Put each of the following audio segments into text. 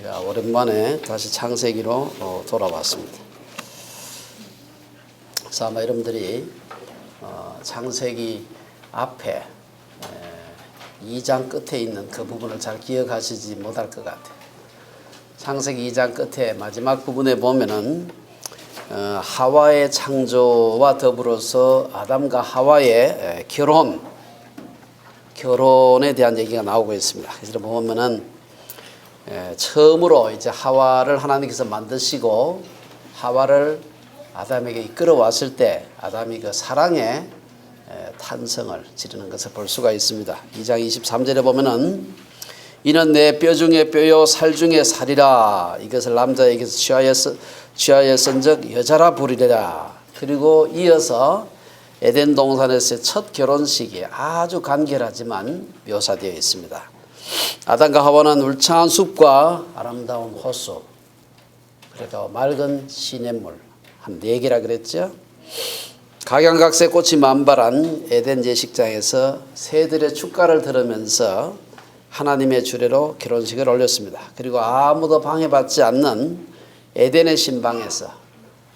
오랜만에 다시 창세기로 돌아왔습니다. 그래서 아마 여러분들이 창세기 앞에 2장 끝에 있는 그 부분을 잘 기억하시지 못할 것 같아요. 창세기 2장 끝에 마지막 부분에 보면은 하와의 창조와 더불어서 아담과 하와의 결혼에 대한 얘기가 나오고 있습니다. 그래서 보면은 처음으로 이제 하와를 하나님께서 만드시고 하와를 아담에게 이끌어왔을 때 아담이 그 사랑의 탄성을 지르는 것을 볼 수가 있습니다. 2장 23절에 보면은 이는 내 뼈 중에 뼈요 살 중에 살이라 이것을 남자에게서 취하여 쓴적 여자라 부르리라. 그리고 이어서 에덴 동산에서의 첫 결혼식이 아주 간결하지만 묘사되어 있습니다. 아담과 하와는 울창한 숲과 아름다운 호수, 그리고 맑은 시냇물 한 4개라 그랬죠. 각양각색 꽃이 만발한 에덴 예식장에서 새들의 축가를 들으면서 하나님의 주례로 결혼식을 올렸습니다. 그리고 아무도 방해받지 않는 에덴의 신방에서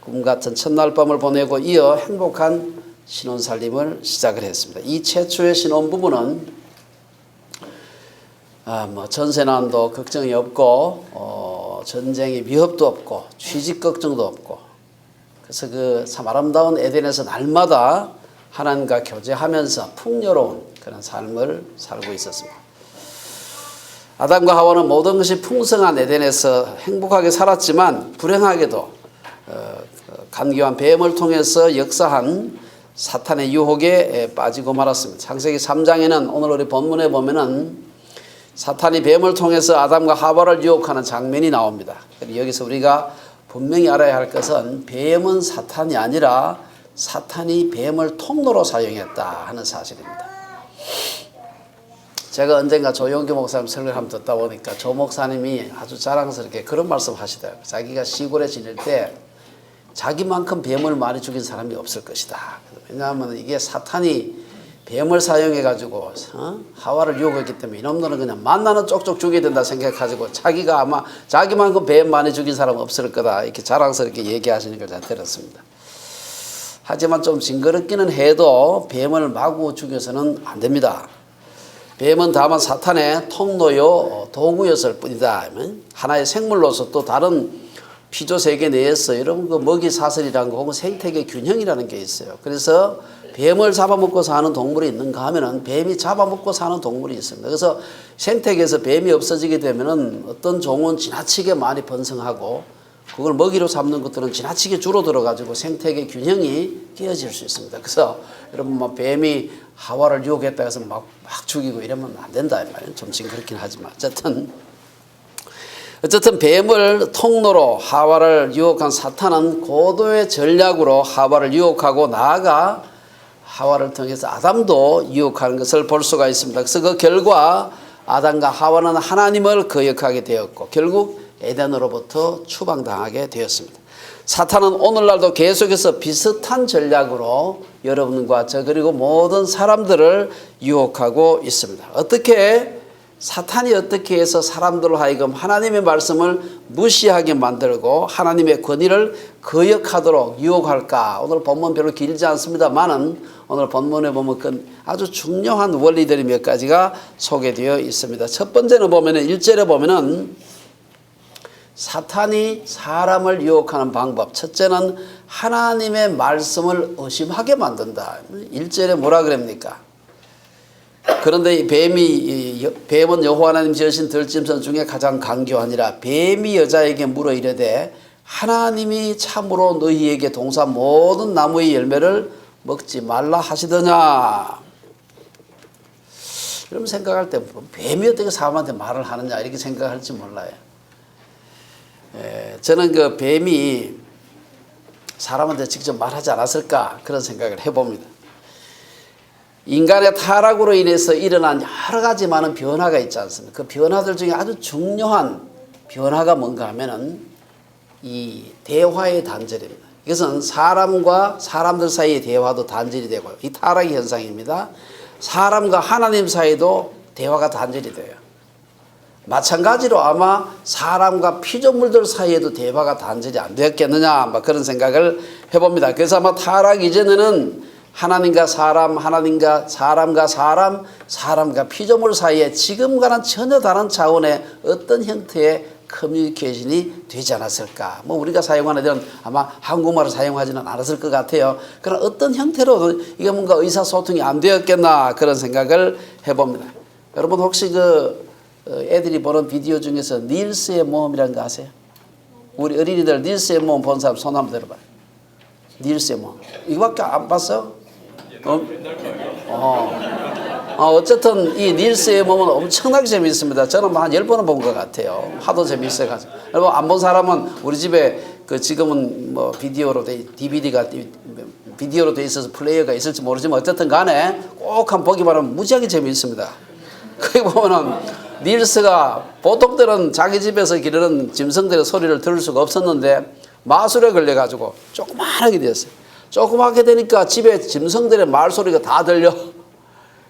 꿈같은 첫날 밤을 보내고 이어 행복한 신혼살림을 시작을 했습니다. 이 최초의 신혼부부는 전세난도 걱정이 없고 전쟁의 위협도 없고 취직 걱정도 없고, 그래서 그 참 아름다운 에덴에서 날마다 하나님과 교제하면서 풍요로운 그런 삶을 살고 있었습니다. 아담과 하와는 모든 것이 풍성한 에덴에서 행복하게 살았지만 불행하게도 간교한 뱀을 통해서 역사한 사탄의 유혹에 빠지고 말았습니다. 창세기 3장에는 오늘 우리 본문에 보면은 사탄이 뱀을 통해서 아담과 하와를 유혹하는 장면이 나옵니다. 여기서 우리가 분명히 알아야 할 것은 뱀은 사탄이 아니라 사탄이 뱀을 통로로 사용했다 하는 사실입니다. 제가 언젠가 조용규 목사님 설교를 한번 듣다 보니까 조 목사님이 아주 자랑스럽게 그런 말씀 하시더라고요. 자기가 시골에 지낼 때 자기만큼 뱀을 많이 죽인 사람이 없을 것이다. 왜냐하면 이게 사탄이 뱀을 사용해가지고 하와를 유혹했기 때문에 이놈들은 그냥 만나는 쪽쪽 죽여야 된다 생각해가지고 자기가 아마 자기만큼 뱀 많이 죽인 사람은 없을 거다 이렇게 자랑스럽게 얘기하시는 걸 잘 들었습니다. 하지만 좀 징그럽기는 해도 뱀을 마구 죽여서는 안 됩니다. 뱀은 다만 사탄의 통로요 도구였을 뿐이다. 하나의 생물로서 또 다른 피조 세계 내에서 여러분 그 먹이 사슬이라는 거 혹은 생태계 균형이라는 게 있어요. 그래서 뱀을 잡아먹고 사는 동물이 있는가 하면은 뱀이 잡아먹고 사는 동물이 있습니다. 그래서 생태계에서 뱀이 없어지게 되면은 어떤 종은 지나치게 많이 번성하고 그걸 먹이로 삼는 것들은 지나치게 줄어들어 가지고 생태계 균형이 깨어질 수 있습니다. 그래서 여러분 뱀이 하와를 유혹했다 해서 막 죽이고 이러면 안 된다 이 말이에요. 좀 징그럽긴 하지만 어쨌든 뱀을 통로로 하와를 유혹한 사탄은 고도의 전략으로 하와를 유혹하고 나아가 하와를 통해서 아담도 유혹하는 것을 볼 수가 있습니다. 그래서 그 결과 아담과 하와는 하나님을 거역하게 되었고 결국 에덴으로부터 추방당하게 되었습니다. 사탄은 오늘날도 계속해서 비슷한 전략으로 여러분과 저 그리고 모든 사람들을 유혹하고 있습니다. 사탄이 어떻게 해서 사람들로 하여금 하나님의 말씀을 무시하게 만들고 하나님의 권위를 거역하도록 유혹할까? 오늘 본문 별로 길지 않습니다만은 오늘 본문에 보면 아주 중요한 원리들이 몇 가지가 소개되어 있습니다. 첫 번째는 보면은 1절에 보면은 사탄이 사람을 유혹하는 방법. 첫째는 하나님의 말씀을 의심하게 만든다. 1절에 뭐라 그럽니까? 그런데 뱀은 여호와 하나님 지으신 들짐승 중에 가장 간교하니라. 뱀이 여자에게 물어 이르되 하나님이 참으로 너희에게 동산 모든 나무의 열매를 먹지 말라 하시더냐. 여러분 생각할 때 뱀이 어떻게 사람한테 말을 하느냐 이렇게 생각할지 몰라요. 저는 그 뱀이 사람한테 직접 말하지 않았을까 그런 생각을 해봅니다. 인간의 타락으로 인해서 일어난 여러 가지 많은 변화가 있지 않습니까? 그 변화들 중에 아주 중요한 변화가 뭔가 하면은 이 대화의 단절입니다. 이것은 사람과 사람들 사이의 대화도 단절이 되고 이 타락의 현상입니다. 사람과 하나님 사이도 대화가 단절이 돼요. 마찬가지로 아마 사람과 피조물들 사이에도 대화가 단절이 안 되었겠느냐 막 그런 생각을 해봅니다. 그래서 아마 타락 이전에는 하나님과 사람, 하나님과 사람과 사람, 사람과 피조물 사이에 지금과는 전혀 다른 차원의 어떤 형태의 커뮤니케이션이 되지 않았을까. 뭐 우리가 사용하는 이런 아마 한국말을 사용하지는 않았을 것 같아요. 그런 어떤 형태로 이게 뭔가 의사소통이 안 되었겠나 그런 생각을 해봅니다. 여러분 혹시 애들이 보는 비디오 중에서 닐스의 모험이라는 거 아세요? 우리 어린이들 닐스의 모험 본 사람 손 한번 들어봐요. 닐스의 모험. 이거밖에 안 봤어? 어쨌든 이 닐스의 모험은 엄청나게 재미있습니다. 저는 뭐 한 10번은 본 것 같아요. 하도 재미있어가지고. 여러분 안 본 사람은 우리 집에 지금은 뭐 DVD가 비디오로 돼 있어서 플레이어가 있을지 모르지만 어쨌든 간에 꼭 한번 보기만 하면 무지하게 재미있습니다. 거기 보면은 닐스가 보통 때는 자기 집에서 기르는 짐승들의 소리를 들을 수가 없었는데 마술에 걸려가지고 조그맣게 되었어요. 조그맣게 되니까 집에 짐승들의 말소리가 다 들려.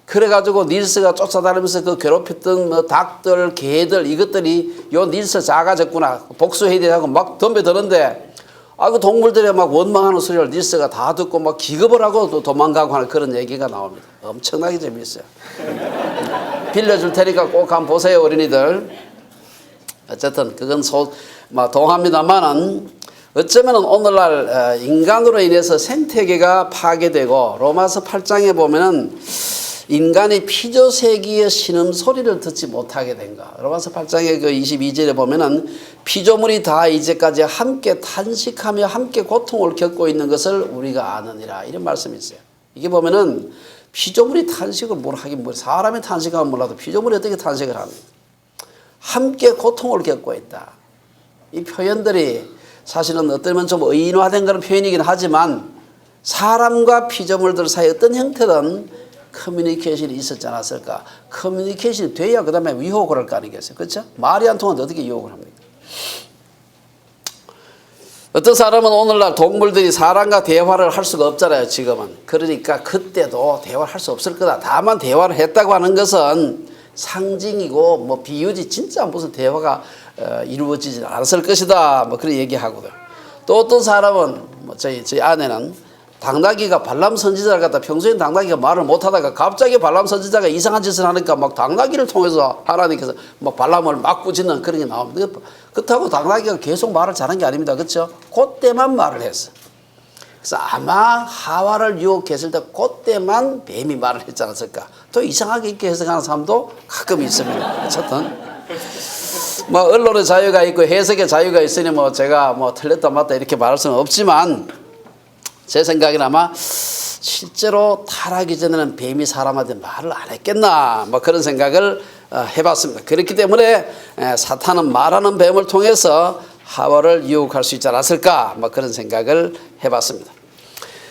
그래가지고 닐스가 쫓아다니면서 그 괴롭혔던 뭐 닭들, 개들 이것들이 요 닐스 작아졌구나 복수해야 되고 막 덤벼드는데 그 동물들이 막 원망하는 소리를 닐스가 다 듣고 막 기겁을 하고 또 도망가고 하는 그런 얘기가 나옵니다. 엄청나게 재미있어요. 빌려줄 테니까 꼭 한번 보세요 어린이들. 어쨌든 그건 동합니다만은 어쩌면 오늘날 인간으로 인해서 생태계가 파괴되고 로마서 8장에 보면은 인간이 피조세기의 신음소리를 듣지 못하게 된가. 로마서 8장의 22절에 보면은 피조물이 다 이제까지 함께 탄식하며 함께 고통을 겪고 있는 것을 우리가 아느니라. 이런 말씀이 있어요. 이게 보면은 피조물이 탄식을 뭘 하긴 뭐 사람이 탄식하면 몰라도 피조물이 어떻게 탄식을 합니까? 함께 고통을 겪고 있다. 이 표현들이 사실은 어쩌면 좀 의인화된 그런 표현이긴 하지만 사람과 피조물들 사이에 어떤 형태든 커뮤니케이션이 있었지 않았을까. 커뮤니케이션이 돼야 그 다음에 유혹을 할 거 아니겠어요. 그렇죠? 말이 안 통하는데 어떻게 유혹을 합니까? 어떤 사람은 오늘날 동물들이 사람과 대화를 할 수가 없잖아요. 지금은. 그러니까 그때도 대화를 할 수 없을 거다. 다만 대화를 했다고 하는 것은 상징이고 뭐 비유지 진짜 무슨 대화가 이루어지지 않았을 것이다. 뭐 그런 얘기하거든. 또 어떤 사람은 뭐 저희 아내는 당나귀가 발람 선지자를 갖다 평소엔 당나귀가 말을 못하다가 갑자기 발람 선지자가 이상한 짓을 하니까 막 당나귀를 통해서 하나님께서 막 발람을 막 꾸짖는 그런 게 나옵니다. 그렇다고 당나귀가 계속 말을 잘한 게 아닙니다. 그렇죠? 그때만 말을 했어. 그래서 아마 하와를 유혹했을 때 그때만 뱀이 말을 했지 않았을까. 또 이상하게 이렇게 해석하는 사람도 가끔 있습니다. 어쨌든 뭐 언론의 자유가 있고 해석의 자유가 있으니 뭐 제가 뭐 틀렸다 맞다 이렇게 말할 수는 없지만 제 생각에는 아마 실제로 타락이 전에는 뱀이 사람한테 말을 안 했겠나 뭐 그런 생각을 해봤습니다. 그렇기 때문에 사탄은 말하는 뱀을 통해서 하와를 유혹할 수 있지 않았을까 뭐 그런 생각을 해봤습니다.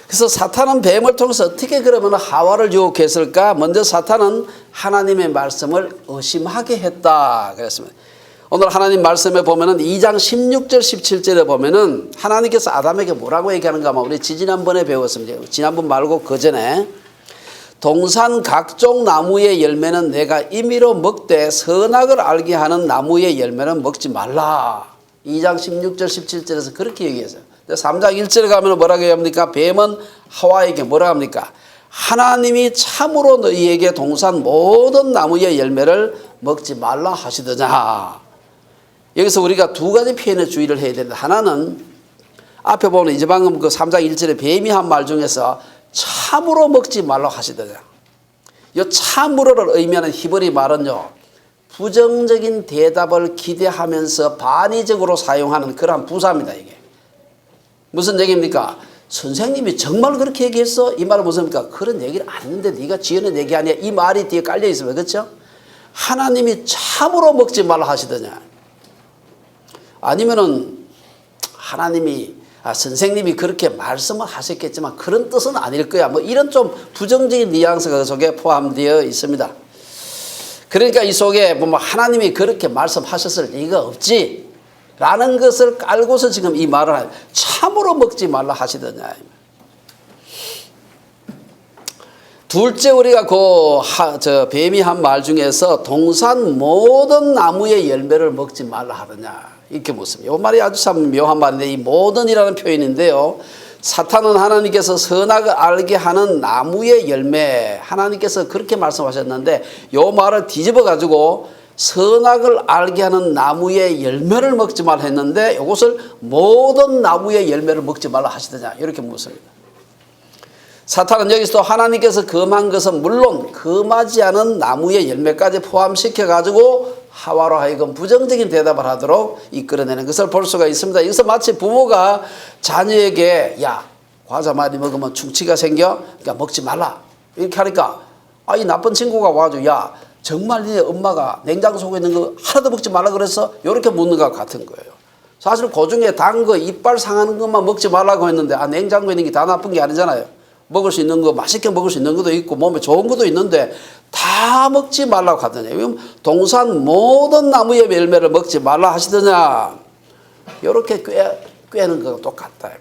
그래서 사탄은 뱀을 통해서 어떻게 그러면 하와를 유혹했을까? 먼저 사탄은 하나님의 말씀을 의심하게 했다 그랬습니다. 오늘 하나님 말씀에 보면은 2장 16절 17절에 보면은 하나님께서 아담에게 뭐라고 얘기하는가 하면 우리 지난번에 배웠습니다. 지난번 말고 그 전에 동산 각종 나무의 열매는 내가 임의로 먹되 선악을 알게 하는 나무의 열매는 먹지 말라. 2장 16절 17절에서 그렇게 얘기했어요. 3장 1절에 가면 뭐라고 얘기합니까? 뱀은 하와에게 뭐라 합니까? 하나님이 참으로 너희에게 동산 모든 나무의 열매를 먹지 말라 하시더냐. 여기서 우리가 두 가지 표현에 주의를 해야 되는데 하나는 앞에 보면 이제 방금 그 3장 1절에 뱀이 한 말 중에서 참으로 먹지 말라 하시더냐. 이 참으로를 의미하는 히브리 말은요. 부정적인 대답을 기대하면서 반의적으로 사용하는 그러한 부사입니다. 이게. 무슨 얘기입니까? 선생님이 정말 그렇게 얘기했어? 이 말은 무슨입니까? 그런 얘기를 안 했는데 네가 지어낸 얘기 아니야. 이 말이 뒤에 깔려 있으면 그렇죠? 하나님이 참으로 먹지 말라 하시더냐. 아니면은 하나님이 선생님이 그렇게 말씀을 하셨겠지만 그런 뜻은 아닐 거야. 뭐 이런 좀 부정적인 뉘앙스가 그 속에 포함되어 있습니다. 그러니까 이 속에 뭐 하나님이 그렇게 말씀하셨을 리가 없지 라는 것을 깔고서 지금 이 말을 참으로 먹지 말라 하시더냐. 둘째 우리가 뱀이 한 말 중에서 동산 모든 나무의 열매를 먹지 말라 하느냐 이렇게 묻습니다. 이 말이 아주 참 묘한 말인데 이 모든이라는 표현인데요. 사탄은 하나님께서 선악을 알게 하는 나무의 열매 하나님께서 그렇게 말씀하셨는데 이 말을 뒤집어 가지고 선악을 알게 하는 나무의 열매를 먹지 말라 했는데 이것을 모든 나무의 열매를 먹지 말라 하시더냐 이렇게 묻습니다. 사탄은 여기서 하나님께서 금한 것은 물론 금하지 않은 나무의 열매까지 포함시켜 가지고 하와로 하여금 부정적인 대답을 하도록 이끌어내는 것을 볼 수가 있습니다. 여기서 마치 부모가 자녀에게 야 과자 많이 먹으면 충치가 생겨 그러니까 먹지 말라 이렇게 하니까 이 나쁜 친구가 와가지고 야 정말 네 엄마가 냉장고 속에 있는 거 하나도 먹지 말라 그래서 이렇게 묻는 것 같은 거예요. 사실 그중에 단 거 이빨 상하는 것만 먹지 말라고 했는데 냉장고에 있는 게 다 나쁜 게 아니잖아요. 먹을 수 있는 거 맛있게 먹을 수 있는 것도 있고 몸에 좋은 것도 있는데 다 먹지 말라고 하더냐. 동산 모든 나무의 열매를 먹지 말라 하시더냐. 이렇게 꿰는 거랑 똑같다.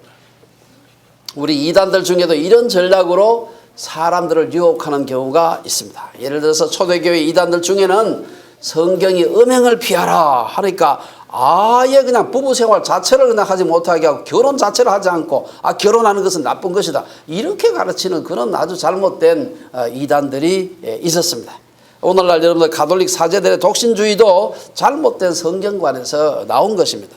우리 이단들 중에도 이런 전략으로 사람들을 유혹하는 경우가 있습니다. 예를 들어서 초대교회 이단들 중에는 성경이 음행을 피하라 하니까 아예 그냥 부부 생활 자체를 그냥 하지 못하게 하고 결혼 자체를 하지 않고 결혼하는 것은 나쁜 것이다 이렇게 가르치는 그런 아주 잘못된 이단들이 있었습니다. 오늘날 여러분들 가톨릭 사제들의 독신주의도 잘못된 성경관에서 나온 것입니다.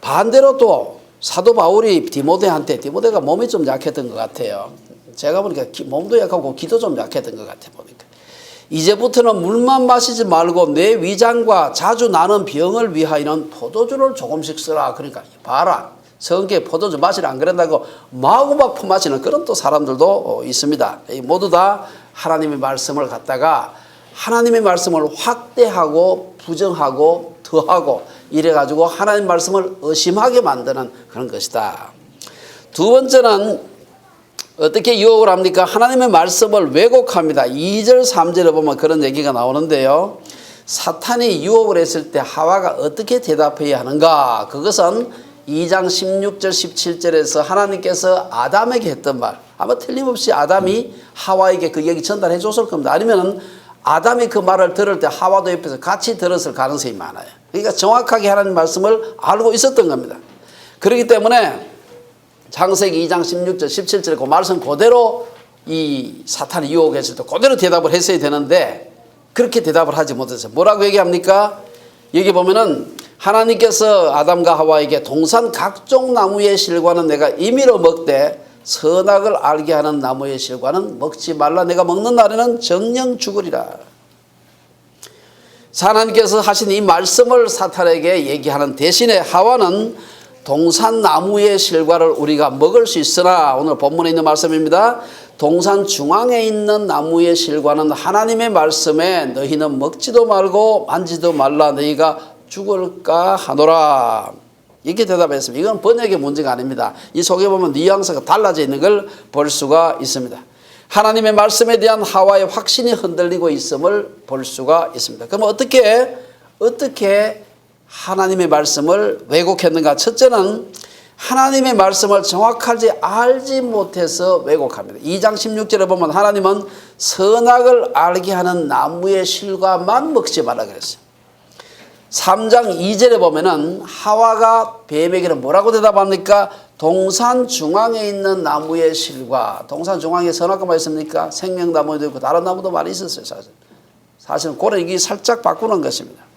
반대로 또 사도 바울이 디모데가 몸이 좀 약했던 것 같아요. 제가 보니까 몸도 약하고 기도 좀 약했던 것 같아 보니까. 이제부터는 물만 마시지 말고 내 위장과 자주 나는 병을 위하여는 포도주를 조금씩 쓰라. 그러니까 봐라. 성경에 포도주 마시라 안 그런다고 마구막 퍼마시는 그런 또 사람들도 있습니다. 모두 다 하나님의 말씀을 갖다가 하나님의 말씀을 확대하고 부정하고 더하고 이래가지고 하나님 말씀을 의심하게 만드는 그런 것이다. 두 번째는 어떻게 유혹을 합니까? 하나님의 말씀을 왜곡합니다. 2절 3절에 보면 그런 얘기가 나오는데요. 사탄이 유혹을 했을 때 하와가 어떻게 대답해야 하는가? 그것은 2장 16절 17절에서 하나님께서 아담에게 했던 말 아마 틀림없이 아담이 하와에게 그 얘기 전달해 줬을 겁니다. 아니면 아담이 그 말을 들을 때 하와도 옆에서 같이 들었을 가능성이 많아요. 그러니까 정확하게 하나님 말씀을 알고 있었던 겁니다. 그렇기 때문에 창세기 2장 16절 17절 그 말씀 그대로 이 사탄이 유혹했을 때 그대로 대답을 했어야 되는데 그렇게 대답을 하지 못했어요. 뭐라고 얘기합니까? 여기 보면은 하나님께서 아담과 하와에게 동산 각종 나무의 실과는 내가 임의로 먹되 선악을 알게 하는 나무의 실과는 먹지 말라. 내가 먹는 날에는 정령 죽으리라. 하나님께서 하신 이 말씀을 사탄에게 얘기하는 대신에 하와는 동산 나무의 실과를 우리가 먹을 수 있으나 오늘 본문에 있는 말씀입니다. 동산 중앙에 있는 나무의 실과는 하나님의 말씀에 너희는 먹지도 말고 만지도 말라. 너희가 죽을까 하노라. 이렇게 대답했습니다. 이건 번역의 문제가 아닙니다. 이 속에 보면 뉘앙스가 달라져 있는 걸 볼 수가 있습니다. 하나님의 말씀에 대한 하와의 확신이 흔들리고 있음을 볼 수가 있습니다. 그럼 어떻게 하나님의 말씀을 왜곡했는가? 첫째는 하나님의 말씀을 정확하게 알지 못해서 왜곡합니다. 2장 16절에 보면 하나님은 선악을 알게 하는 나무의 실과만 먹지 말라 그랬어요. 3장 2절에 보면은 하와가 뱀에게는 뭐라고 대답합니까? 동산 중앙에 있는 나무의 실과. 동산 중앙에 선악과만 있습니까? 생명나무도 있고 다른 나무도 많이 있었어요. 사실은 그런 얘기 살짝 바꾸는 것입니다.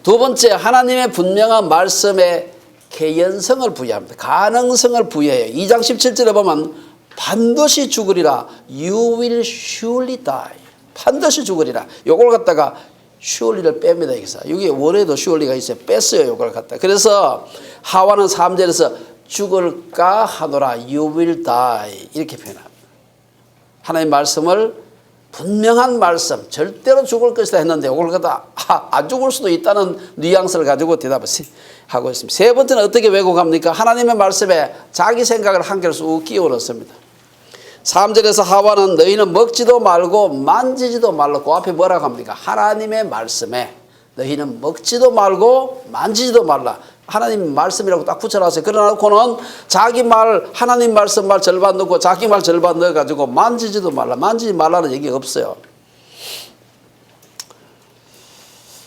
두 번째, 하나님의 분명한 말씀에 개연성을 부여합니다. 가능성을 부여해요. 2장 17절에 보면 반드시 죽으리라. You will surely die. 반드시 죽으리라. 요걸 갖다가 surely를 뺍니다. 여기서. 여기 원에도 surely가 있어요. 뺐어요. 요걸 갖다. 그래서 하와는 3절에서 죽을까 하노라. You will die. 이렇게 표현합니다. 하나님의 말씀을 분명한 말씀, 절대로 죽을 것이다 했는데 이걸 갖다 안 죽을 수도 있다는 뉘앙스를 가지고 대답을 하고 있습니다. 세 번째는 어떻게 왜곡합니까? 하나님의 말씀에 자기 생각을 한 개를 쑥 끼워 넣습니다. 3절에서 하와는 너희는 먹지도 말고 만지지도 말라. 그 앞에 뭐라고 합니까? 하나님의 말씀에 너희는 먹지도 말고 만지지도 말라. 하나님 말씀이라고 딱 붙여놨어요. 그러놓고는 자기 말, 하나님 말씀 말 절반 넣고 자기 말 절반 넣어가지고 만지지도 말라, 만지지 말라는 얘기가 없어요.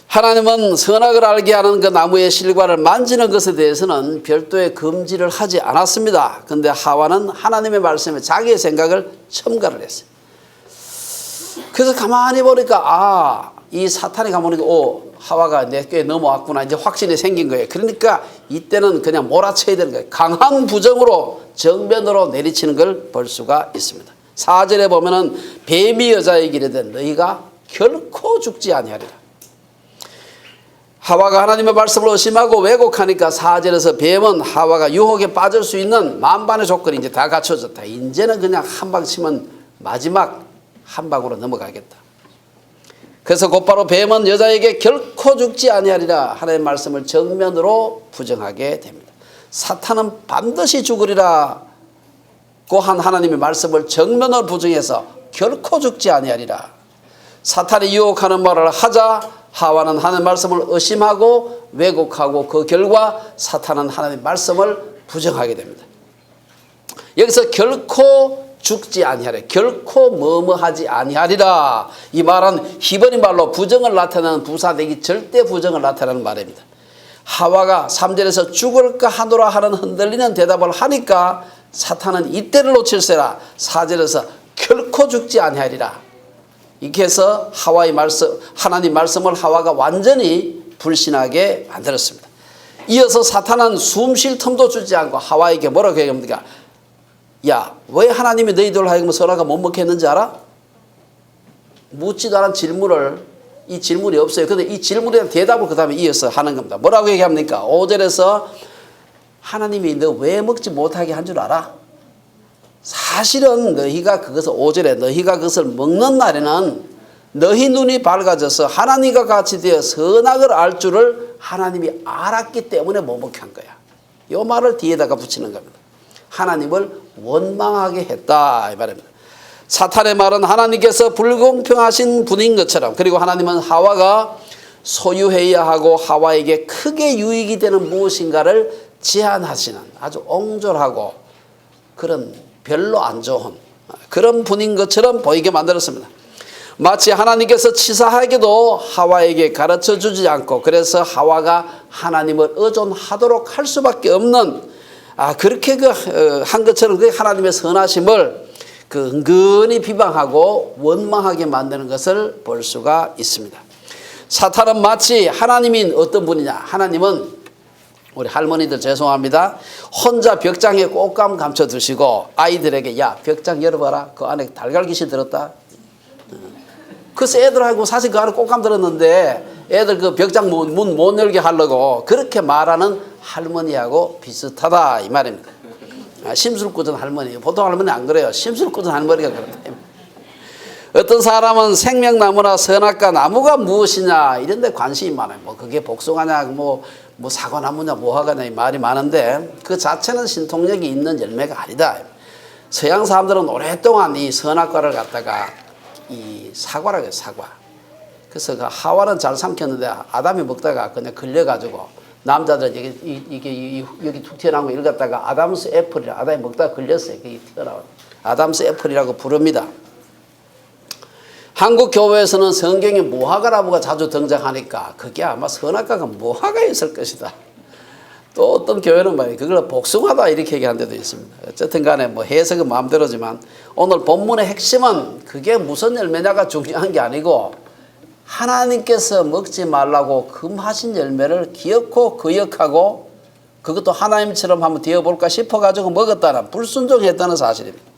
하나님은 선악을 알게 하는 그 나무의 실과를 만지는 것에 대해서는 별도의 금지를 하지 않았습니다. 그런데 하와는 하나님의 말씀에 자기의 생각을 첨가를 했어요. 그래서 가만히 보니까 이 사탄이 가만히 하와가 내 꾀에 넘어왔구나, 이제 확신이 생긴 거예요. 그러니까 이때는 그냥 몰아쳐야 되는 거예요. 강한 부정으로 정면으로 내리치는 걸 볼 수가 있습니다. 4절에 보면은 뱀이 여자에게 이르되 너희가 결코 죽지 아니하리라. 하와가 하나님의 말씀을 의심하고 왜곡하니까 4절에서 뱀은 하와가 유혹에 빠질 수 있는 만반의 조건이 이제 다 갖춰졌다. 이제는 그냥 한 방 치면 마지막 한 방으로 넘어가겠다. 그래서 곧바로 뱀은 여자에게 결코 죽지 아니하리라 하나님의 말씀을 정면으로 부정하게 됩니다. 사탄은 반드시 죽으리라고 한 하나님의 말씀을 정면으로 부정해서 결코 죽지 아니하리라. 사탄이 유혹하는 말을 하자 하와는 하나님의 말씀을 의심하고 왜곡하고 그 결과 사탄은 하나님의 말씀을 부정하게 됩니다. 여기서 결코 죽지 아니하리라, 결코 뭐뭐하지 아니하리라, 이 말은 히브리 말로 부정을 나타내는 부사되기 절대 부정을 나타내는 말입니다. 하와가 3절에서 죽을까 하노라 하는 흔들리는 대답을 하니까 사탄은 이때를 놓칠세라 4절에서 결코 죽지 아니하리라 이렇게 해서 하와의 말씀, 하나님 말씀을 하와가 완전히 불신하게 만들었습니다. 이어서 사탄은 숨 쉴 틈도 주지 않고 하와에게 뭐라고 얘기합니까? 야, 왜 하나님이 너희들 하여금 선악과 못 먹게 했는지 알아? 묻지도 않은 질문을, 이 질문이 없어요. 그런데 이 질문에 대한 대답을 그 다음에 이어서 하는 겁니다. 뭐라고 얘기합니까? 5절에서 하나님이 너 왜 먹지 못하게 한 줄 알아? 사실은 너희가 그것을 5절에 너희가 그것을 먹는 날에는 너희 눈이 밝아져서 하나님과 같이 되어 선악을 알 줄을 하나님이 알았기 때문에 못 먹게 한 거야. 이 말을 뒤에다가 붙이는 겁니다. 하나님을 원망하게 했다 이 말입니다. 사탄의 말은 하나님께서 불공평하신 분인 것처럼, 그리고 하나님은 하와가 소유해야 하고 하와에게 크게 유익이 되는 무엇인가를 제한하시는 아주 옹졸하고 그런 별로 안 좋은 그런 분인 것처럼 보이게 만들었습니다. 마치 하나님께서 치사하게도 하와에게 가르쳐 주지 않고 그래서 하와가 하나님을 의존하도록 할 수밖에 없는 그렇게 한 것처럼 그 하나님의 선하심을 은근히 비방하고 원망하게 만드는 것을 볼 수가 있습니다. 사탄은 마치 하나님인 어떤 분이냐, 하나님은 우리 할머니들 죄송합니다. 혼자 벽장에 꽃감 감춰 두시고 아이들에게 야 벽장 열어봐라, 그 안에 달걀 귀신 들었다. 그래서 애들하고 사실 그 안에 꽃감 들었는데 애들 그 벽장 문 못 열게 하려고 그렇게 말하는 할머니하고 비슷하다 이 말입니다. 심술꾸준 할머니, 보통 할머니 안 그래요. 심술꾸준 할머니가 그렇다. 어떤 사람은 생명나무나 선악과 나무가 무엇이냐 이런 데 관심이 많아요. 뭐 그게 복숭아냐 뭐 사과나무냐 무화과냐 이 말이 많은데 그 자체는 신통력이 있는 열매가 아니다. 서양 사람들은 오랫동안 이 선악과를 갖다가 이 사과라고 해요. 사과. 그래서 그 하와는 잘 삼켰는데 아담이 먹다가 그냥 걸려가지고 남자들은 이게 여기 툭 튀어나온 거 읽었다가 아담스 애플이라, 아담이 먹다가 걸렸어요. 그게 튀어나온 아담스 애플이라고 부릅니다. 한국 교회에서는 성경에 무화과나무가 자주 등장하니까 그게 아마 선악과가 무화과에 있을 것이다. 또 어떤 교회는 말이에요. 그걸 복숭아다 이렇게 얘기한 데도 있습니다. 어쨌든 간에 뭐 해석은 마음대로지만 오늘 본문의 핵심은 그게 무슨 열매냐가 중요한 게 아니고 하나님께서 먹지 말라고 금하신 열매를 기억하고 거역하고 그것도 하나님처럼 한번 되어볼까 싶어가지고 먹었다는, 불순종했다는 사실입니다.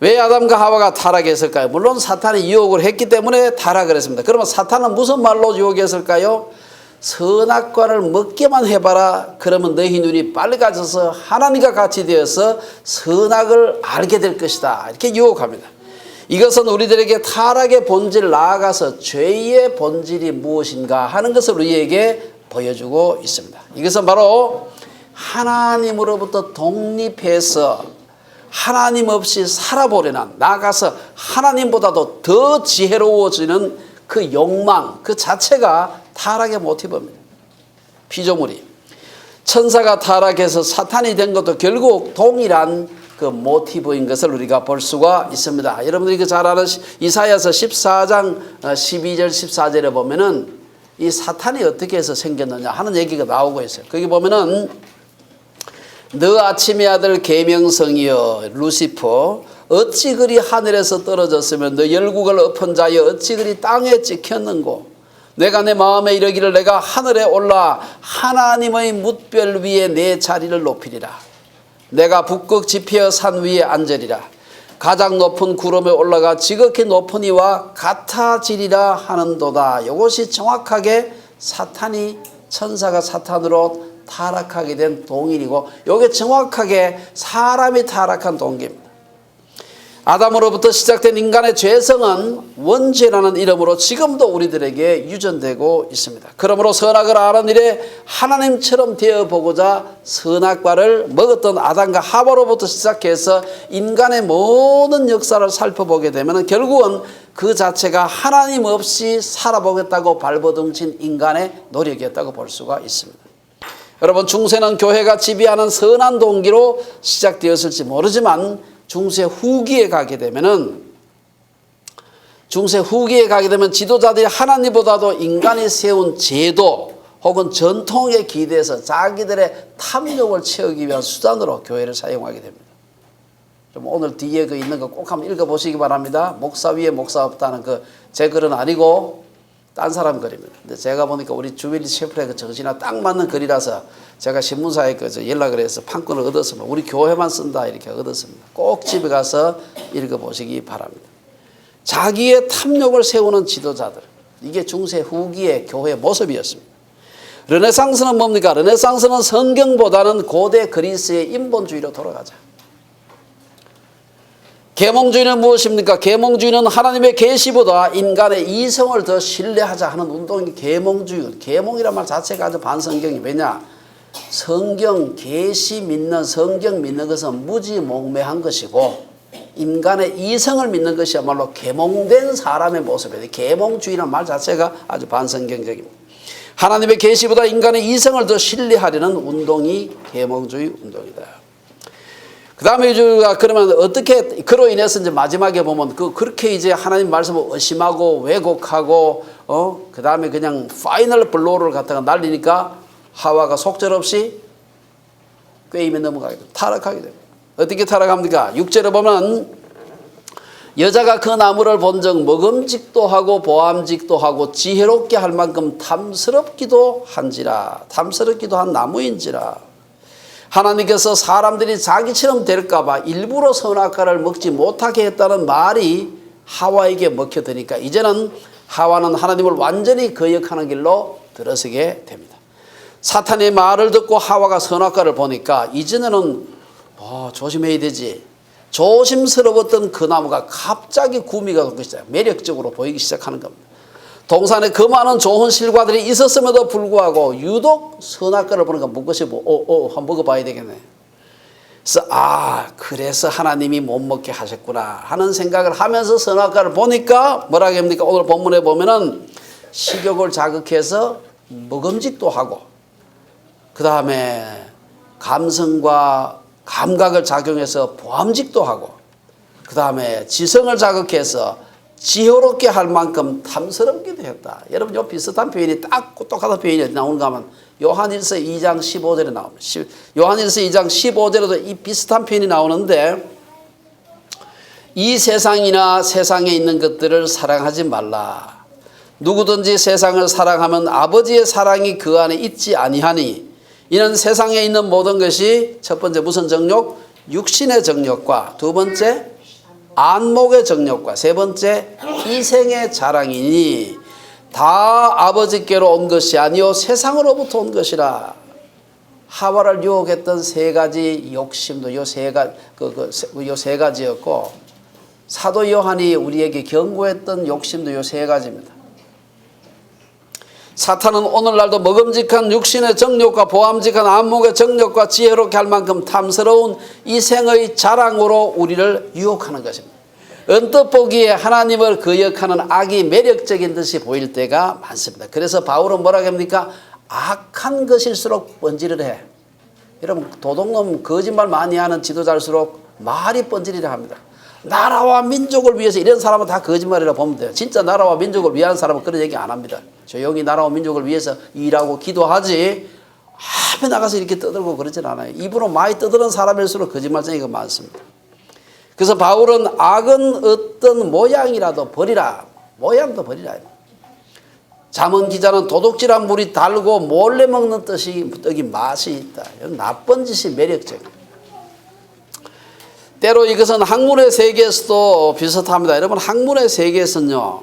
왜 아담과 하와가 타락했을까요? 물론 사탄이 유혹을 했기 때문에 타락을 했습니다. 그러면 사탄은 무슨 말로 유혹했을까요? 선악과를 먹게만 해봐라. 그러면 너희 눈이 빨개져서 하나님과 같이 되어서 선악을 알게 될 것이다. 이렇게 유혹합니다. 이것은 우리들에게 타락의 본질, 나아가서 죄의 본질이 무엇인가 하는 것을 우리에게 보여주고 있습니다. 이것은 바로 하나님으로부터 독립해서 하나님 없이 살아보려는, 나아가서 하나님보다도 더 지혜로워지는 그 욕망 그 자체가 타락의 모티브입니다. 피조물이. 천사가 타락해서 사탄이 된 것도 결국 동일한 그 모티브인 것을 우리가 볼 수가 있습니다. 여러분들이 잘 아는 이사야서 14장 12절 14절에 보면은 이 사탄이 어떻게 해서 생겼느냐 하는 얘기가 나오고 있어요. 거기 보면은 너 아침의 아들 계명성이여 루시퍼 어찌 그리 하늘에서 떨어졌으면 너 열국을 엎은 자여 어찌 그리 땅에 찍혔는고 내가 내 마음에 이르기를 내가 하늘에 올라 하나님의 뭇별 위에 내 자리를 높이리라. 내가 북극 지폐 산 위에 앉으리라. 가장 높은 구름에 올라가 지극히 높은 이와 같아지리라 하는도다. 이것이 정확하게 사탄이 천사가 사탄으로 타락하게 된 동일이고 이게 정확하게 사람이 타락한 동기입니다. 아담으로부터 시작된 인간의 죄성은 원죄라는 이름으로 지금도 우리들에게 유전되고 있습니다. 그러므로 선악을 아는 일에 하나님처럼 되어보고자 선악과를 먹었던 아담과 하와로부터 시작해서 인간의 모든 역사를 살펴보게 되면 결국은 그 자체가 하나님 없이 살아보겠다고 발버둥친 인간의 노력이었다고 볼 수가 있습니다. 여러분 중세는 교회가 지배하는 선한 동기로 시작되었을지 모르지만 중세 후기에 가게 되면 지도자들이 하나님보다도 인간이 세운 제도 혹은 전통에 기대서 자기들의 탐욕을 채우기 위한 수단으로 교회를 사용하게 됩니다. 좀 오늘 뒤에 그 있는 거 꼭 한번 읽어보시기 바랍니다. 목사 위에 목사 없다는 제 글은 아니고 딴 사람 글입니다. 근데 제가 보니까 우리 주빌리 셰프의 그 정신에 딱 맞는 글이라서 제가 신문사에 연락을 해서 판권을 얻었으면 우리 교회만 쓴다 이렇게 얻었습니다. 꼭 집에 가서 읽어보시기 바랍니다. 자기의 탐욕을 세우는 지도자들, 이게 중세 후기의 교회 모습이었습니다. 르네상스는 뭡니까? 르네상스는 성경보다는 고대 그리스의 인본주의로 돌아가자. 계몽주의는 무엇입니까? 계몽주의는 하나님의 계시보다 인간의 이성을 더 신뢰하자 하는 운동이 계몽주의. 계몽이란 말 자체가 아주 반성경이. 왜냐? 성경 계시 믿는, 성경 믿는 것은 무지몽매한 것이고 인간의 이성을 믿는 것이야말로 계몽된 사람의 모습이에요. 계몽주의라는 말 자체가 아주 반성경적입니다. 하나님의 계시보다 인간의 이성을 더 신뢰하려는 운동이 계몽주의 운동이다. 그 다음에 우리가 그러면 어떻게 그로 인해서 이제 마지막에 보면 그렇게 이제 하나님 말씀을 의심하고 왜곡하고 그 다음에 그냥 파이널 블로우를 갖다가 날리니까 하와가 속절없이 꾀임에 넘어가게 됩니다. 타락하게 됩니다. 어떻게 타락합니까? 6절에 보면 여자가 그 나무를 본즉 먹음직도 하고 보암직도 하고 지혜롭게 할 만큼 탐스럽기도 한지라. 탐스럽기도 한 나무인지라. 하나님께서 사람들이 자기처럼 될까봐 일부러 선악과를 먹지 못하게 했다는 말이 하와에게 먹혀드니까 이제는 하와는 하나님을 완전히 거역하는 길로 들어서게 됩니다. 사탄의 말을 듣고 하와가 선악과를 보니까 이전에는 조심해야 되지. 조심스러웠던 그 나무가 갑자기 구미가 돋기 시작, 매력적으로 보이기 시작하는 겁니다. 동산에 그 많은 좋은 실과들이 있었음에도 불구하고 유독 선악과를 보니까 먹것이 한번 먹어봐야 되겠네. 그래서 그래서 하나님이 못 먹게 하셨구나 하는 생각을 하면서 선악과를 보니까 뭐라고 합니까? 오늘 본문에 보면은 식욕을 자극해서 먹음직도 하고 그 다음에 감성과 감각을 작용해서 보암직도 하고 그 다음에 지성을 자극해서 지혜롭게 할 만큼 탐스럽기도 했다. 여러분 요 비슷한 표현이 딱 똑같은 표현이 나오는가 하면 요한일서 2장 15절에 나옵니다. 요한일서 2장 15절에도 이 비슷한 표현이 나오는데 이 세상이나 세상에 있는 것들을 사랑하지 말라. 누구든지 세상을 사랑하면 아버지의 사랑이 그 안에 있지 아니하니 이는 세상에 있는 모든 것이 첫 번째 무슨 정욕? 육신의 정욕과 두 번째 안목의 정욕과 세 번째 이생의 자랑이니 다 아버지께로 온 것이 아니요 세상으로부터 온 것이라. 하와를 유혹했던 세 가지 욕심도 요 세 가지였고 사도 요한이 우리에게 경고했던 욕심도 요 세 가지입니다. 사탄은 오늘날도 먹음직한 육신의 정욕과 보암직한 안목의 정욕과 지혜롭게 할 만큼 탐스러운 이생의 자랑으로 우리를 유혹하는 것입니다. 언뜻 보기에 하나님을 거역하는 악이 매력적인 듯이 보일 때가 많습니다. 그래서 바울은 뭐라고 합니까? 악한 것일수록 번지를 해. 여러분 도둑놈 거짓말 많이 하는 지도자일수록 말이 뻔질이라 합니다. 나라와 민족을 위해서 이런 사람은 다 거짓말이라 보면 돼요. 진짜 나라와 민족을 위한 사람은 그런 얘기 안 합니다. 조용히 나라와 민족을 위해서 일하고 기도하지 앞에 나가서 이렇게 떠들고 그러진 않아요. 입으로 많이 떠드는 사람일수록 거짓말쟁이가 많습니다. 그래서 바울은 악은 어떤 모양이라도 버리라. 모양도 버리라. 잠언 기자는 도둑질한 물이 달고 몰래 먹는 떡이 맛이 있다. 나쁜 짓이 매력적이에요. 때로 이것은 학문의 세계에서도 비슷합니다. 여러분 학문의 세계에서는요.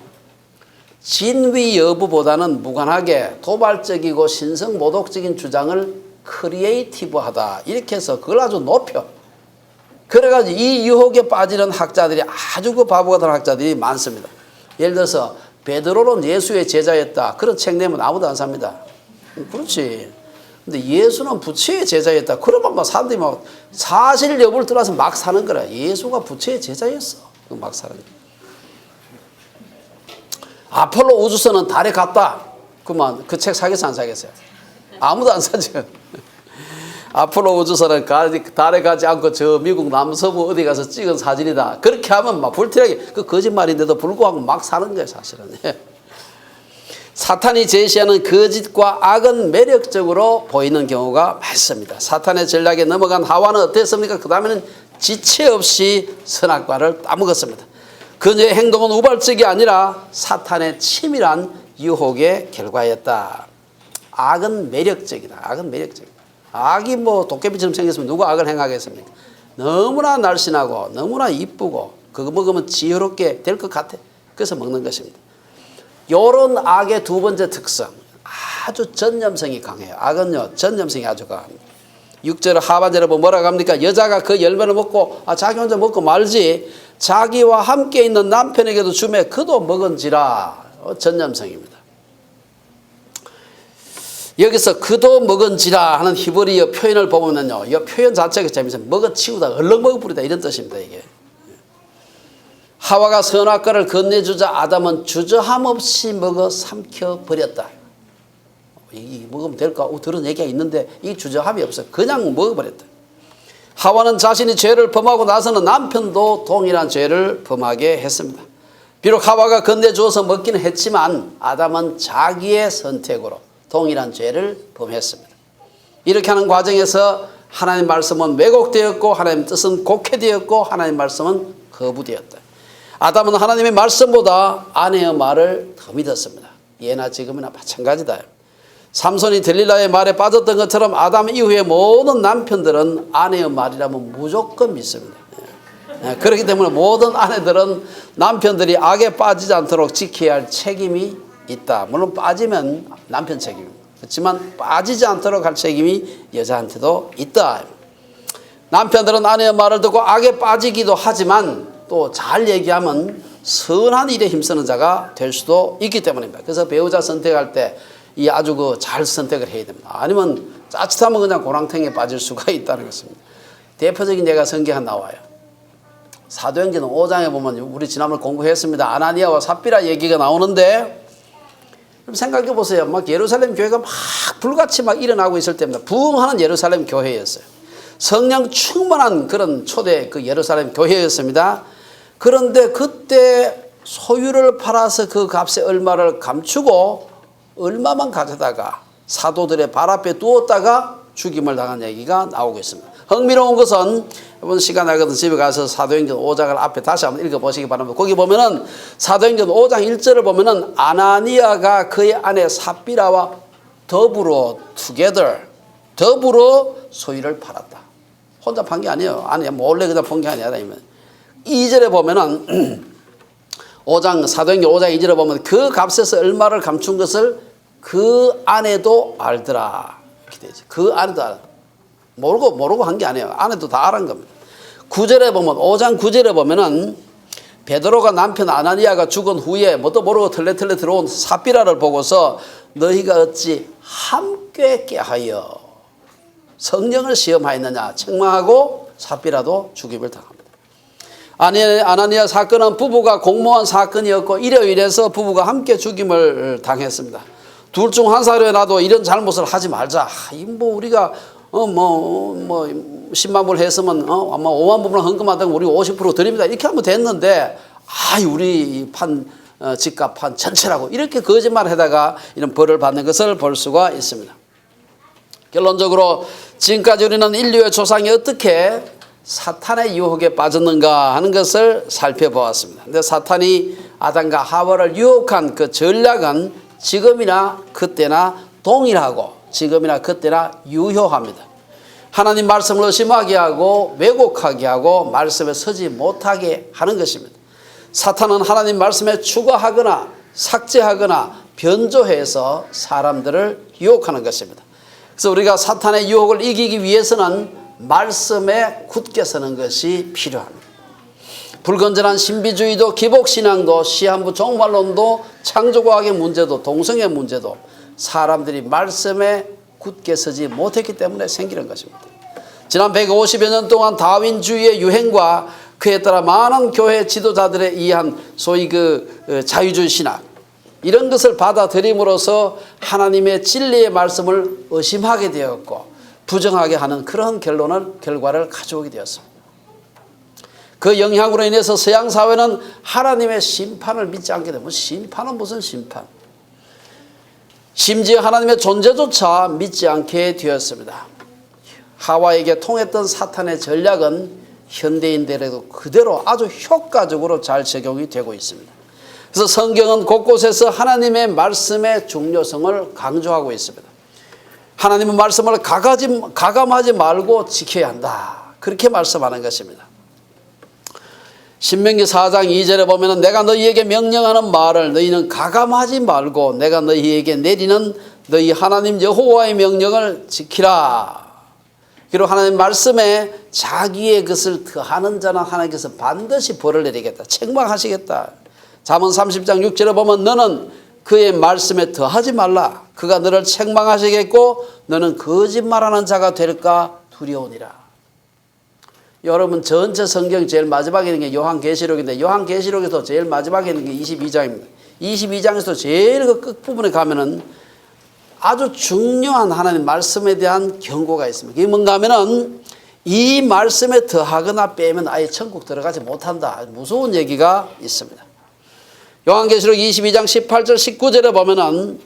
진위 여부보다는 무관하게 도발적이고 신성모독적인 주장을 크리에이티브하다. 이렇게 해서 그걸 아주 높여. 그래가지고 이 유혹에 빠지는 학자들이 아주 그 바보 같은 학자들이 많습니다. 예를 들어서 베드로는 예수의 제자였다. 그런 책 내면 아무도 안 삽니다. 그렇지. 근데 예수는 부처의 제자였다. 그러면 막 사람들이 막 사실 여부를 떠나서 막 사는 거라. 예수가 부처의 제자였어. 막 사는 거야. 아폴로 우주선은 달에 갔다. 그만 그 책 사겠어 안 사겠어요? 아무도 안 사죠. 아폴로 우주선은 달에 가지 않고 저 미국 남서부 어디 가서 찍은 사진이다. 그렇게 하면 막 불티나게 그 거짓말인데도 불구하고 막 사는 거예요 사실은. 사탄이 제시하는 거짓과 악은 매력적으로 보이는 경우가 많습니다. 사탄의 전략에 넘어간 하와는 어땠습니까? 그 다음에는 지체 없이 선악과를 따먹었습니다. 그녀의 행동은 우발적이 아니라 사탄의 치밀한 유혹의 결과였다. 악은 매력적이다. 악은 매력적이다. 악이 뭐 도깨비처럼 생겼으면 누가 악을 행하겠습니까? 너무나 날씬하고 너무나 이쁘고 그거 먹으면 지혜롭게 될 것 같아. 그래서 먹는 것입니다. 이런 악의 두 번째 특성, 아주 전념성이 강해요. 악은요 전념성이 아주 강합니다. 6절 하반절에 보면 뭐라고 합니까? 여자가 그 열매를 먹고 자기 혼자 먹고 말지 자기와 함께 있는 남편에게도 주매 그도 먹은지라. 전념성입니다. 여기서 그도 먹은지라 하는 히브리어 표현을 보면요, 이 표현 자체가 재밌어요. 먹어치우다, 얼른 먹어버리다 이런 뜻입니다. 이게 하와가 선악과를 건네주자 아담은 주저함 없이 먹어 삼켜버렸다. 이 먹으면 될까? 들은 얘기가 있는데 이 주저함이 없어. 그냥 먹어버렸다. 하와는 자신이 죄를 범하고 나서는 남편도 동일한 죄를 범하게 했습니다. 비록 하와가 건네주어서 먹기는 했지만 아담은 자기의 선택으로 동일한 죄를 범했습니다. 이렇게 하는 과정에서 하나님 말씀은 왜곡되었고 하나님 뜻은 곡해되었고 하나님 말씀은 거부되었다. 아담은 하나님의 말씀보다 아내의 말을 더 믿었습니다. 예나 지금이나 마찬가지다. 삼손이 들릴라의 말에 빠졌던 것처럼 아담 이후의 모든 남편들은 아내의 말이라면 무조건 믿습니다. 그렇기 때문에 모든 아내들은 남편들이 악에 빠지지 않도록 지켜야 할 책임이 있다. 물론 빠지면 남편 책임입니다. 그렇지만 빠지지 않도록 할 책임이 여자한테도 있다. 남편들은 아내의 말을 듣고 악에 빠지기도 하지만 또 잘 얘기하면 선한 일에 힘쓰는 자가 될 수도 있기 때문입니다. 그래서 배우자 선택할 때 이 아주 잘 선택을 해야 됩니다. 아니면 짜릿하면 그냥 고랑탱이에 빠질 수가 있다는 것입니다. 대표적인 예가 성경에 나와요. 사도행전 5장에 보면 우리 지난번 공부했습니다. 아나니아와 삽비라 얘기가 나오는데 생각해 보세요. 막 예루살렘 교회가 막 불같이 막 일어나고 있을 때입니다. 부흥하는 예루살렘 교회였어요. 성령 충만한 그런 초대 그 예루살렘 교회였습니다. 그런데 그때 소유를 팔아서 그 값의 얼마를 감추고 얼마만 가져다가 사도들의 발 앞에 두었다가 죽임을 당한 얘기가 나오고 있습니다. 흥미로운 것은 이번 시간 나거든 집에 가서 사도행전 5장을 앞에 다시 한번 읽어보시기 바랍니다. 거기 보면은 사도행전 5장 1절을 보면은 아나니아가 그의 아내 삽비라와 더불어 소유를 팔았다. 혼자 판 게 아니에요. 아니 몰래 그냥 판 게 아니라. 2절에 보면은 5장 사도행전 5장 2절에 보면 그 값에서 얼마를 감춘 것을 그 아내도 알더라. 이렇게 되죠. 그 아내도 알아. 모르고 한 게 아니에요. 아내도 다 알은 겁니다. 9절에 보면 5장 9절에 보면은 베드로가 남편 아나니아가 죽은 후에 뭣도 모르고 털레털레 들어온 삽비라를 보고서 너희가 어찌 함께 깨하여 성령을 시험하였느냐 책망하고 삽비라도 죽임을 당합니다. 아나니아 사건은 부부가 공모한 사건이었고 이로 인해서 부부가 함께 죽임을 당했습니다. 둘 중 한 사람이라도 이런 잘못을 하지 말자. 뭐 우리가 뭐 10만 불 했으면 아마 5만 불은 헌금하다가 우리 50% 드립니다. 이렇게 하면 됐는데 우리 집값 판 전체라고 이렇게 거짓말하다가 이런 벌을 받는 것을 볼 수가 있습니다. 결론적으로 지금까지 우리는 인류의 조상이 어떻게 사탄의 유혹에 빠졌는가 하는 것을 살펴보았습니다. 근데 사탄이 아담과 하와를 유혹한 그 전략은 지금이나 그때나 동일하고 지금이나 그때나 유효합니다. 하나님 말씀을 의심하게 하고 왜곡하게 하고 말씀에 서지 못하게 하는 것입니다. 사탄은 하나님 말씀에 추가하거나 삭제하거나 변조해서 사람들을 유혹하는 것입니다. 그래서 우리가 사탄의 유혹을 이기기 위해서는 말씀에 굳게 서는 것이 필요합니다. 불건전한 신비주의도 기복신앙도 시한부 종말론도 창조과학의 문제도 동성애 문제도 사람들이 말씀에 굳게 서지 못했기 때문에 생기는 것입니다. 지난 150여 년 동안 다윈주의의 유행과 그에 따라 많은 교회 지도자들에 의한 소위 자유주의 신학 이런 것을 받아들임으로써 하나님의 진리의 말씀을 의심하게 되었고 부정하게 하는 그런 결과를 가져오게 되었습니다. 그 영향으로 인해서 서양 사회는 하나님의 심판을 믿지 않게 되면 심판은 무슨 심판? 심지어 하나님의 존재조차 믿지 않게 되었습니다. 하와에게 통했던 사탄의 전략은 현대인들에도 그대로 아주 효과적으로 잘 적용이 되고 있습니다. 그래서 성경은 곳곳에서 하나님의 말씀의 중요성을 강조하고 있습니다. 하나님의 말씀을 가감하지 말고 지켜야 한다. 그렇게 말씀하는 것입니다. 신명기 4장 2절에 보면 내가 너희에게 명령하는 말을 너희는 가감하지 말고 내가 너희에게 내리는 너희 하나님 여호와의 명령을 지키라. 그리고 하나님 말씀에 자기의 것을 더하는 자는 하나님께서 반드시 벌을 내리겠다. 책망하시겠다. 잠언 30장 6절에 보면 너는 그의 말씀에 더하지 말라. 그가 너를 책망하시겠고 너는 거짓말하는 자가 될까 두려우니라. 여러분 전체 성경 제일 마지막에 있는 게 요한계시록인데 요한계시록에서 제일 마지막에 있는 게 22장입니다. 22장에서 제일 그 끝부분에 가면은 아주 중요한 하나님 말씀에 대한 경고가 있습니다. 그게 뭔가 하면은 이 말씀에 더하거나 빼면 아예 천국 들어가지 못한다. 무서운 얘기가 있습니다. 요한계시록 22장 18절 19절에 보면은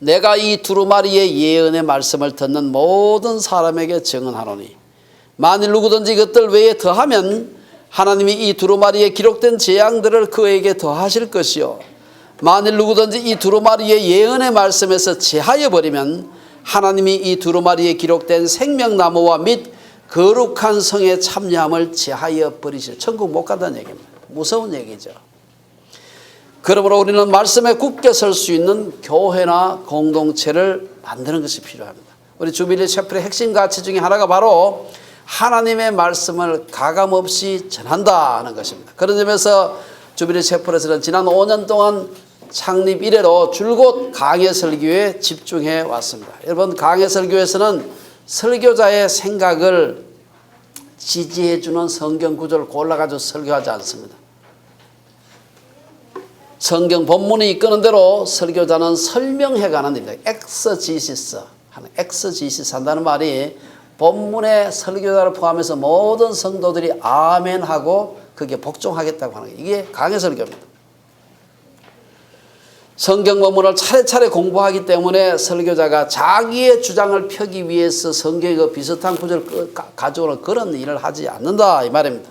내가 이 두루마리의 예언의 말씀을 듣는 모든 사람에게 증언하노니 만일 누구든지 이것들 외에 더하면 하나님이 이 두루마리에 기록된 재앙들을 그에게 더하실 것이요 만일 누구든지 이 두루마리의 예언의 말씀에서 제하여 버리면 하나님이 이 두루마리에 기록된 생명나무와 및 거룩한 성의 참여함을 제하여 버리실. 천국 못 간다는 얘기입니다. 무서운 얘기죠. 그러므로 우리는 말씀에 굳게 설 수 있는 교회나 공동체를 만드는 것이 필요합니다. 우리 주빌리 채플의 핵심 가치 중에 하나가 바로 하나님의 말씀을 가감없이 전한다는 것입니다. 그런 점에서 주빌리 채플에서는 지난 5년 동안 창립 이래로 줄곧 강해 설교에 집중해 왔습니다. 여러분 강해 설교에서는 설교자의 생각을 지지해 주는 성경 구절을 골라가지고 설교하지 않습니다. 성경 본문이 이끄는 대로 설교자는 설명해가는 일입니다. 엑서지시스 하는 엑서지시스 한다는 말이 본문의 설교자를 포함해서 모든 성도들이 아멘하고 그게 복종하겠다고 하는 거예요. 이게 강해 설교입니다. 성경 본문을 차례차례 공부하기 때문에 설교자가 자기의 주장을 펴기 위해서 성경의 비슷한 구절을 가져오는 그런 일을 하지 않는다 이 말입니다.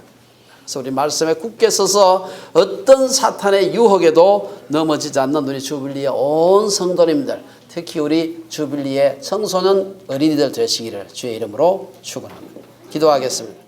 그래서 우리 말씀에 굳게 서서 어떤 사탄의 유혹에도 넘어지지 않는 우리 주빌리의 온 성도님들 특히 우리 주빌리의 청소년 어린이들 되시기를 주의 이름으로 축원합니다. 기도하겠습니다.